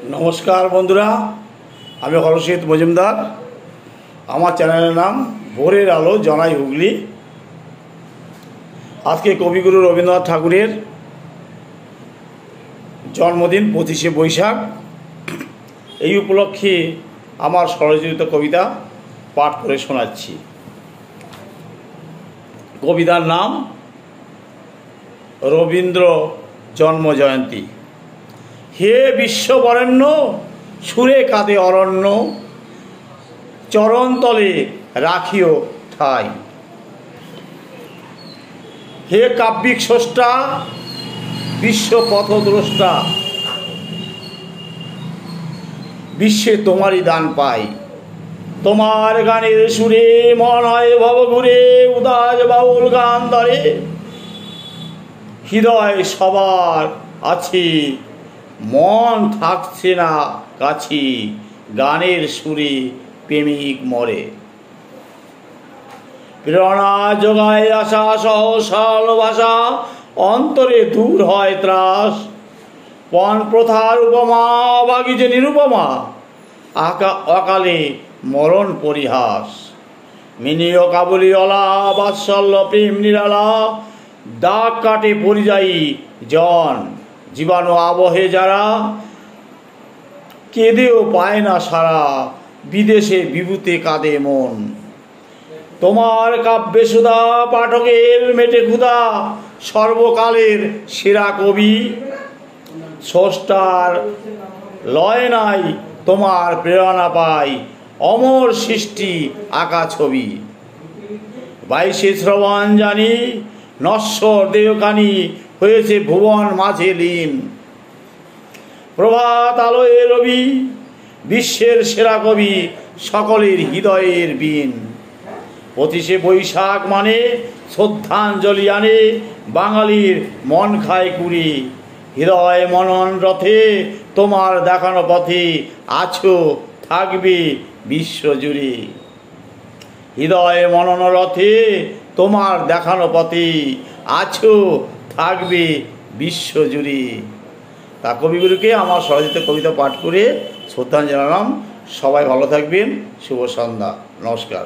নমস্কার বন্ধুরা, আমি হরষিত মজুমদার। আমার চ্যানেলের নাম ভোরের আলো জনাই হুগলি। আজকে কবিগুরু রবীন্দ্রনাথ ঠাকুরের জন্মদিন 25শে বৈশাখ। এই উপলক্ষে আমার স্বরচিত কবিতা পাঠ করে শোনাচ্ছি। কবিতার নাম রবীন্দ্র জন্মজয়ন্তী। হে বিশ্ববরেণ্য, সুরে কাঁদে অরণ্য, চরণতলে রাখিও ঠাই। হে কাব্যিক স্রষ্টা, বিশ্ব পথদ্রষ্টা, বিশ্বে তোমারই দান পাই। তোমার গানের সুরে মন হয় ভবঘুরে, উদাস বাউল গান ধরে হৃদয় সবার আছে, মন থাকছে না কাছি, গানের সুরে প্রেমিক মরে। প্রেরণা যোগায় আশা সহসাল ভাষা, অন্তরে দূর হয় ত্রাস। পণ প্রথার উপমা বাগিছে নিরুপমা, অকালে মরণ পরিহাস। মিনীয় কাবুলিওয়ালা বাৎসল্য প্রেম নিরালা, দাগ কাটে পরিযায়ী জন। জীবাণু আবহে যারা কেঁদেও পায় না সারা, বিদেশে বিভূতে কাঁদে মন। তোমার কাব্যে সুধা পাঠকের মেটে ক্ষুধা, সর্বকালের সেরা কবি। স্রষ্টার লয় নাই তোমার প্রেরণা পাই, অমর সৃষ্টি আঁকা ছবি। 22শে শ্রবণ জানি, নশ্বর দেহকানি হয়েছে ভুবন মাঝে লীন। প্রভাত আলোয় রবি, বিশ্বের সেরা কবি, সকলের হৃদয়ের বীণ। 25শে বৈশাখ মানে শ্রদ্ধাঞ্জলি আনে, বাঙালির মন খায় কুড়ি। হৃদয় মনন রথে তোমার দেখানো পথে আছো, থাকবে বিশ্বজুড়ে। হৃদয় মনন রথে তোমার দেখানো পথে আছো, থাকবে বিশ্বজুড়ে। তা কবিগুরুকে আমার স্বরচিত কবিতা পাঠ করে শ্রদ্ধা জানালাম। সবাই ভালো থাকবেন। শুভ সন্ধ্যা। নমস্কার।